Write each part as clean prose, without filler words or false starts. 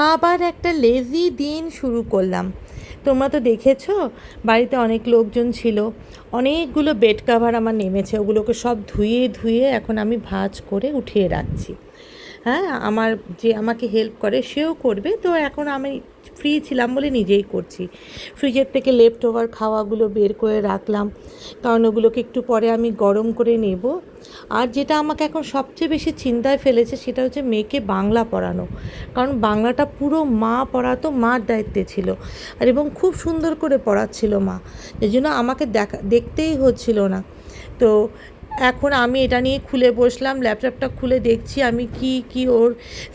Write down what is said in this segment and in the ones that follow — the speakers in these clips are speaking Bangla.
আবার একটা লেজি দিন শুরু করলাম। তোমরা তো দেখেছো, বাড়িতে অনেক লোকজন ছিল, অনেকগুলো বেড কাভার আমার নেমেছে, ওগুলোকে সব ধুয়ে ধুয়ে এখন আমি ভাঁজ করে উঠিয়ে রাখছি। হ্যাঁ, আমার যে আমাকে হেল্প করে সেও করবে, তো এখন আমি ফ্রি ছিলাম বলে নিজেই করছি। ফ্রিজের থেকে লেফট ওভার খাওয়াগুলো বের করে রাখলাম, কারণ ওগুলোকে একটু পরে আমি গরম করে নেব। আর যেটা আমাকে এখন সবচেয়ে বেশি চিন্তায় ফেলেছে সেটা হচ্ছে মেয়েকে বাংলা পড়ানো, কারণ বাংলাটা পুরো মা পড়াতো, মার দায়িত্বে ছিল, আর এবং খুব সুন্দর করে পড়াচ্ছিল মা, এই জন্য আমাকে দেখতেই হচ্ছিল না। তো এখন আমি এটা নিয়ে খুলে বসলাম, ল্যাপটপটা খুলে দেখছি আমি কি কি ওর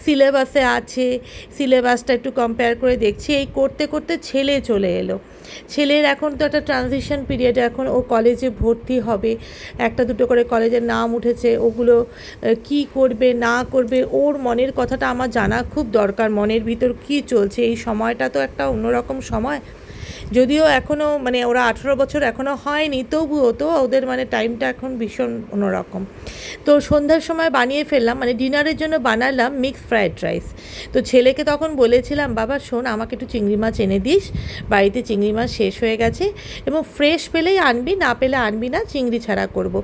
সিলেবাসে আছে, সিলেবাসটা একটু কম্পেয়ার করে দেখছি। এই করতে করতে ছেলে চলে এলো। ছেলের এখন তো একটা ট্রানজিশন পিরিয়ড, এখন ও কলেজে ভর্তি হবে, একটা দুটো করে কলেজের নাম উঠেছে, ওগুলো কি করবে না করবে ওর মনের কথাটা আমার জানা খুব দরকার, মনের ভিতর কি চলছে। এই সময়টা তো একটা অন্যরকম সময়, যদিও এখনও মানে ওরা 18 বছর এখনও হয়নি, তবুও তো ওদের মানে টাইমটা এখন ভীষণ অন্যরকম। তো সন্ধ্যার সময় বানিয়ে ফেললাম, মানে ডিনারের জন্য বানালাম মিক্সড ফ্রায়েড রাইস। তো ছেলেকে তখন বলেছিলাম, বাবা শোন, আমাকে একটু চিংড়ি মাছ এনে দিস, বাড়িতে চিংড়ি মাছ শেষ হয়ে গেছে, এবং ফ্রেশ পেলেই আনবি, না পেলে আনবি না, চিংড়ি ছাড়া করব।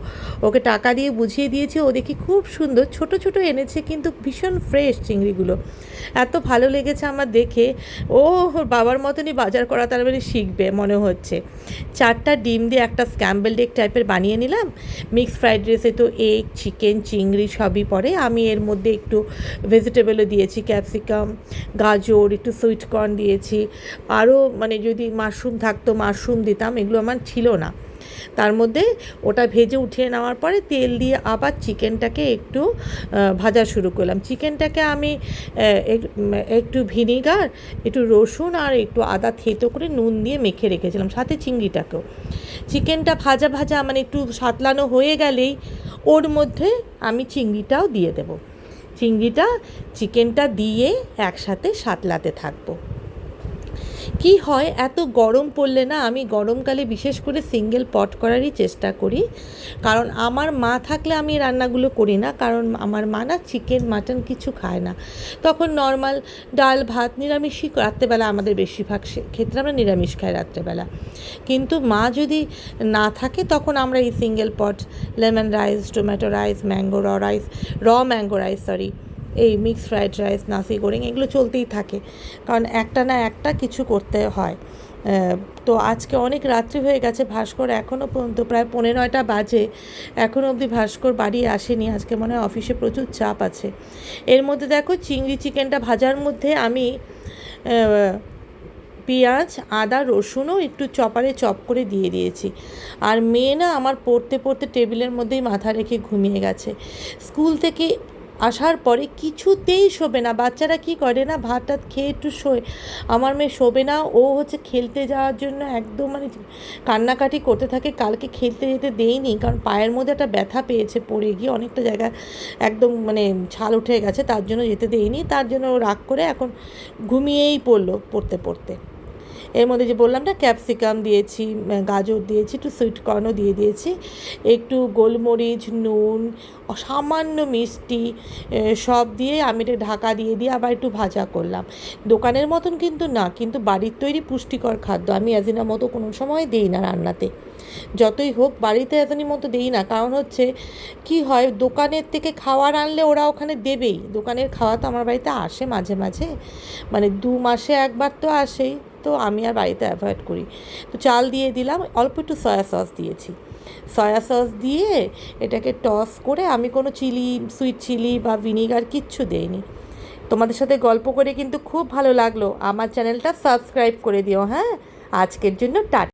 ওকে টাকা দিয়ে বুঝিয়ে দিয়েছি, ও দেখি খুব সুন্দর ছোট ছোট এনেছে, কিন্তু ভীষণ ফ্রেশ চিংড়িগুলো, এত ভালো লেগেছে আমার দেখে। ও ওর বাবার মতনই বাজার করা তার মানে শিখবে মনে হচ্ছে। 4টা ডিম দিয়ে একটা স্ক্যাম্বলড এগ টাইপের বানিয়ে নিলাম। মিক্সড ফ্রাইড রাইসে তো এগ, চিকেন, চিংড়ি সবই পড়ে, আমি এর মধ্যে একটু ভেজিটেবলও দিয়েছি, ক্যাপসিকাম, গাজর, একটু সুইট কর্ন দিয়েছি, আরও মানে যদি মাশরুম থাকতো মাশরুম দিতাম, এগুলো আমার ছিল না। তার মধ্যে ওটা ভেজে উঠিয়ে নেওয়ার পরে তেল দিয়ে আবার চিকেনটাকে একটু ভাজা শুরু করলাম। চিকেনটাকে আমি একটু ভিনিগার, একটু রসুন আর একটু আদা থেতো করে নুন দিয়ে মেখে রেখেছিলাম, সাথে চিংড়িটাকেও। চিকেনটা ভাজা ভাজা মানে একটু সাতলানো হয়ে গেলেই ওর মধ্যে আমি চিংড়িটাও দিয়ে দেব। চিকেনটা দিয়ে একসাথে সাতলাতে থাকবো। কি হয়, এত গরম পড়লে না আমি গরমকালে বিশেষ করে সিঙ্গেল পট করারই চেষ্টা করি, কারণ আমার মা থাকলে আমি রান্নাগুলো করি না, কারণ আমার মা না চিকেন মাটন কিছু খায় না, তখন নর্মাল ডাল ভাত নিরামিষই রাত্রেবেলা, আমাদের বেশিরভাগ ক্ষেত্রে আমরা নিরামিষ খাই রাত্রেবেলা। কিন্তু মা যদি না থাকে তখন আমরা এই single pot, lemon rice, tomato rice, mango rice এই mixed fried rice, nasi goreng, এগুলো চলতেই থাকে, কারণ একটা না একটা কিছু করতে হয়। তো আজকে অনেক রাত্রি হয়ে গেছে, ভাস্কর এখনও পর্যন্ত প্রায় 9:15 বাজে, এখনও অবধি ভাস্কর বাড়ি আসেনি, আজকে মনে হয় অফিসে প্রচুর চাপ আছে। এর মধ্যে দেখো চিকেনটা ভাজার মধ্যে আমি পেঁয়াজ, আদা, রসুনও একটু চপারে চপ করে দিয়ে দিয়েছি। আর মেয়ে না আমার পড়তে পড়তে টেবিলের মধ্যেই মাথা রেখে ঘুমিয়ে গেছে। স্কুল থেকে আসার পরে কিছুতেই শোবে না, বাচ্চারা কি করে না, ভাত টাত খেয়ে একটু শোয়, আমার মেয়ে শোবে না, ও হচ্ছে খেলতে যাওয়ার জন্য একদম মানে কান্নাকাটি করতে থাকে। কালকে খেলতে যেতে দেইনি, কারণ পায়ের মধ্যে একটা ব্যথা পেয়েছে, পড়ে গিয়ে অনেকটা জায়গায় একদম মানে ছাল উঠে গেছে, তার জন্য যেতে দেইনি, তার জন্য ও রাগ করে এখন ঘুমিয়েই পড়লো পড়তে পড়তে। এর মধ্যে যে বললাম না, ক্যাপসিকাম দিয়েছি, গাজর দিয়েছি, একটু সুইট কর্নও দিয়ে দিয়েছি, একটু গোলমরিচ, নুন, সামান্য মিষ্টি, সব দিয়ে আমি এটা ঢাকা দিয়ে আবার একটু ভাজা করলাম। দোকানের মতন কিন্তু না, কিন্তু বাড়ির তৈরি পুষ্টিকর খাদ্য, আমি মতো কোনো সময় দিই না রান্নাতে, যতই হোক বাড়িতে মতো দিই না। কারণ হচ্ছে কি হয়, দোকানের থেকে খাবার আনলে ওরা ওখানে দেবেই, দোকানের খাওয়া তো আমার বাড়িতে আসে মাঝে মাঝে, মানে 2 মাসে একবার তো আসেই, তো আমি আর বাড়িতে অ্যাভয়েড করি। তো চাল দিয়ে দিলাম, অল্প একটু সয়া সস দিয়েছি, সয়া সস দিয়ে এটাকে টস করে, আমি কোনো সুইট চিলি বা ভিনিগার কিচ্ছু দেইনি। তোমাদের সাথে গল্প করে কিন্তু খুব ভালো লাগলো, আমার চ্যানেলটা সাবস্ক্রাইব করে দিও। হ্যাঁ, আজকের জন্য টাটা।